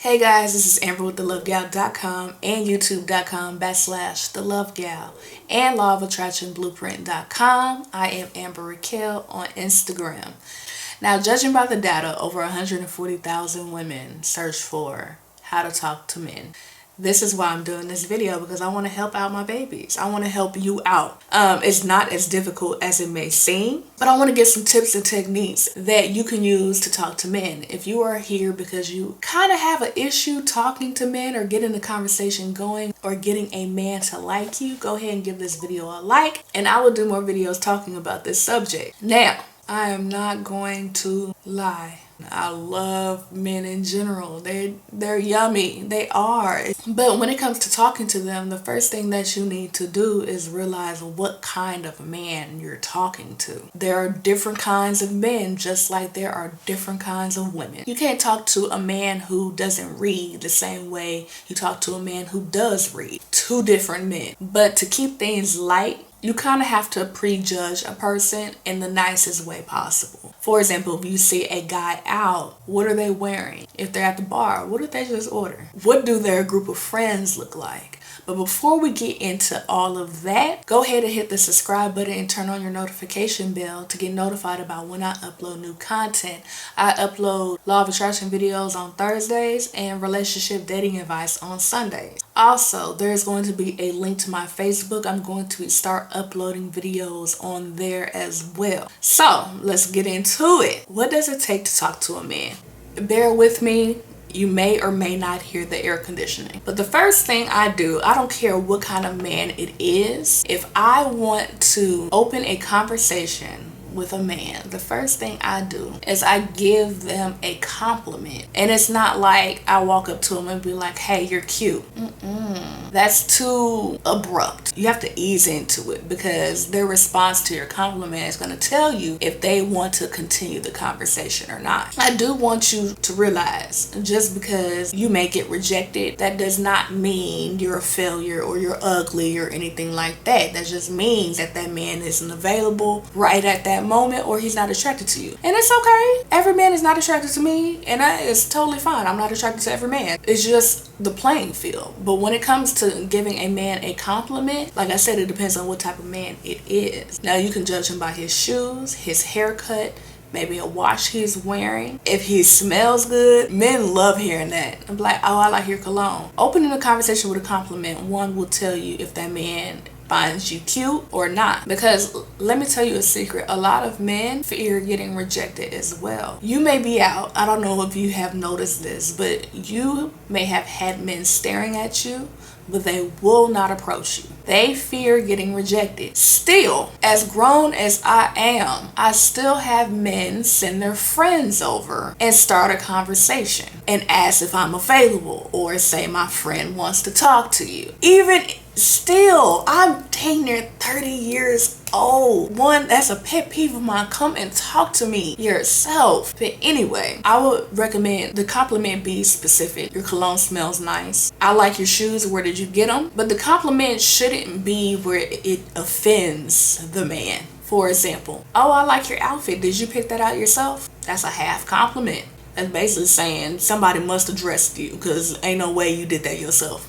Hey guys, this is Amber with thelovegal.com and youtube.com/thelovegal and lawofattractionblueprint.com. I am Amber Raquel on Instagram. Now, judging by the data, over 140,000 women search for how to talk to men. This is why I'm doing this video, because I want to help out my babies. I want to help you out. It's not as difficult as it may seem, but I want to get some tips and techniques that you can use to talk to men. If you are here because you kind of have an issue talking to men or getting the conversation going or getting a man to like you, go ahead and give this video a like, and I will do more videos talking about this subject. Now, I am not going to lie. I love men in general. They're yummy. They are. But when it comes to talking to them, the first thing that you need to do is realize what kind of man you're talking to. There are different kinds of men, just like there are different kinds of women. You can't talk to a man who doesn't read the same way you talk to a man who does read. Two different men. But to keep things light, you kind of have to prejudge a person in the nicest way possible. For example, if you see a guy out, what are they wearing? If they're at the bar, what did they just order? What do their group of friends look like? But before we get into all of that, go ahead and hit the subscribe button and turn on your notification bell to get notified about when I upload new content. I upload Law of Attraction videos on Thursdays and relationship dating advice on Sundays. Also, there's going to be a link to my Facebook. I'm going to start uploading videos on there as well. So let's get into it. What does it take to talk to a man? Bear with me. You may or may not hear the air conditioning. But the first thing I do, I don't care what kind of man it is, if I want to open a conversation with a man, the first thing I do is I give them a compliment. And it's not like I walk up to them and be like, hey, you're cute. That's too abrupt. You have to ease into it, because their response to your compliment is going to tell you if they want to continue the conversation or not. I do want you to realize, just because you may get rejected, that does not mean you're a failure or you're ugly or anything like that. That just means that that man isn't available right at that moment, or he's not attracted to you. And it's okay. Every man is not attracted to me, and that is totally fine. I'm not attracted to every man. It's just the playing field. But when it comes to giving a man a compliment, like I said, it depends on what type of man it is. Now, you can judge him by his shoes, his haircut, maybe a watch he's wearing. If he smells good, men love hearing that. I'm like, oh, I like your cologne. Opening a conversation with a compliment, one will tell you if that man finds you cute or not. Because let me tell you a secret, a lot of men fear getting rejected as well. You may be out, I don't know if you have noticed this, but you may have had men staring at you, but they will not approach you. They fear getting rejected. Still, as grown as I am, I still have men send their friends over and start a conversation and ask if I'm available, or say my friend wants to talk to you. Even still, I'm dang near 30 years old. One, that's a pet peeve of mine. Come and talk to me yourself. But anyway, I would recommend the compliment be specific. Your cologne smells nice. I like your shoes. Where did you get them? But the compliment shouldn't be where it offends the man. For example, oh, I like your outfit. Did you pick that out yourself? That's a half compliment. That's basically saying somebody must have dressed you, because ain't no way you did that yourself.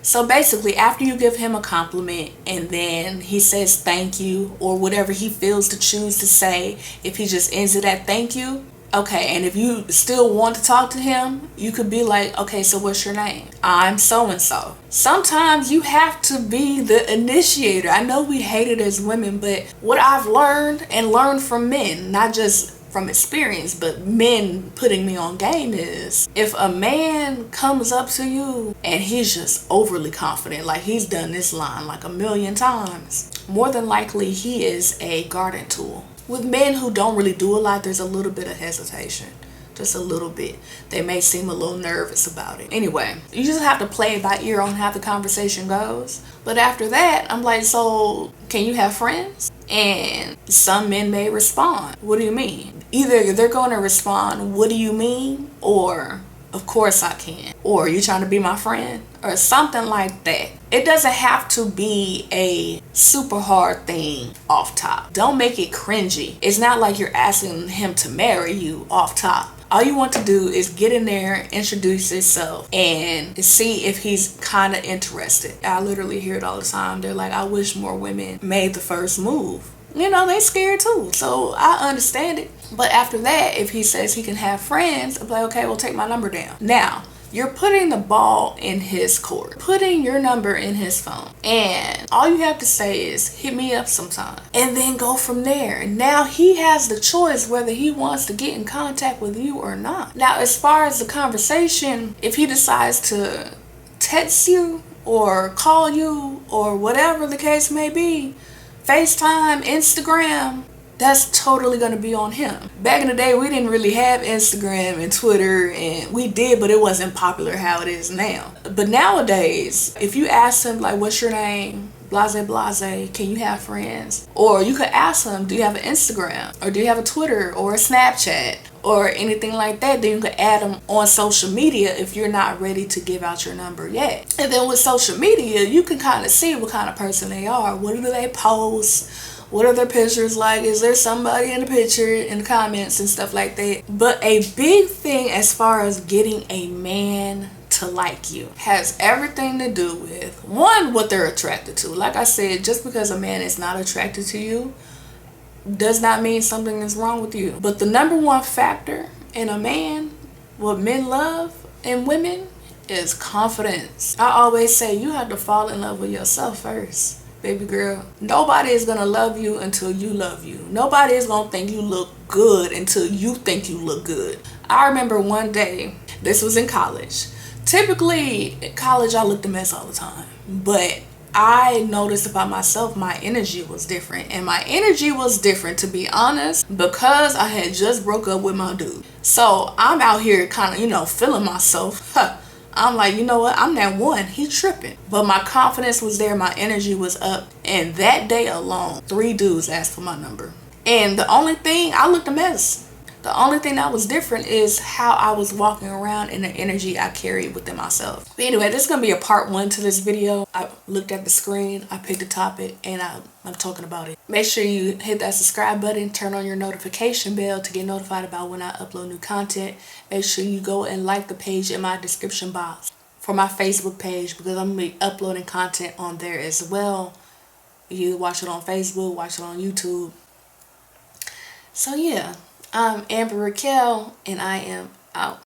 So basically, after you give him a compliment and then he says thank you, or whatever he feels to choose to say, if he just ends it at thank you, okay. And if you still want to talk to him, you could be like, okay, so what's your name? I'm so-and-so. Sometimes you have to be the initiator. I know we hate it as women, but what I've learned from men, not just from experience, but men putting me on game, is if a man comes up to you and he's just overly confident, like he's done this line like a million times, more than likely he is a garden tool. With men who don't really do a lot, there's a little bit of hesitation. Just a little bit. They may seem a little nervous about it. Anyway, you just have to play it by ear on how the conversation goes. But after that, I'm like, so can you have friends? And some men may respond, what do you mean? Either they're going to respond, what do you mean? Or, of course I can. Or, you trying to be my friend? Or something like that. It doesn't have to be a super hard thing off top. Don't make it cringy. It's not like you're asking him to marry you off top. All you want to do is get in there, introduce yourself, and see if he's kind of interested. I literally hear it all the time. They're like, I wish more women made the first move. You know, they scared too. So I understand it. But after that, if he says he can have friends, I'm like, okay, well, take my number down. Now, you're putting the ball in his court, putting your number in his phone. And all you have to say is, hit me up sometime. And then go from there. Now he has the choice whether he wants to get in contact with you or not. Now, as far as the conversation, if he decides to text you or call you or whatever the case may be, FaceTime, Instagram, that's totally going to be on him. Back in the day, we didn't really have Instagram and Twitter, and we did, but it wasn't popular how it is now. But nowadays, if you ask him, like, what's your name? Blase, blase, can you have friends? Or you could ask him, do you have an Instagram? Or do you have a Twitter or a Snapchat? Or anything like that. Then you can add them on social media if you're not ready to give out your number yet. And then with social media, you can kind of see what kind of person they are. What do they post? What are their pictures like? Is there somebody in the picture, in the comments and stuff like that? But a big thing as far as getting a man to like you has everything to do with, one, what they're attracted to. Like I said, just because a man is not attracted to you does not mean something is wrong with you. But the number one factor in a man, what men love in women, is confidence. I always say you have to fall in love with yourself first. Baby girl, nobody is going to love you until you love you. Nobody is going to think you look good until you think you look good. I remember one day, this was in college. Typically, in college, I looked a mess all the time. But I noticed about myself, my energy was different. And my energy was different, to be honest, because I had just broke up with my dude. So I'm out here kind of, feeling myself. I'm like, you know what? I'm that one. He tripping. But my confidence was there. My energy was up. And that day alone, 3 dudes asked for my number. And the only thing, I looked a mess. The only thing that was different is how I was walking around and the energy I carried within myself. But anyway, this is going to be a part 1 to this video. I looked at the screen, I picked a topic, and I'm talking about it. Make sure you hit that subscribe button, turn on your notification bell to get notified about when I upload new content. Make sure you go and like the page in my description box for my Facebook page, because I'm going to be uploading content on there as well. You watch it on Facebook, watch it on YouTube. So yeah. I'm Amber Raquel, and I am out.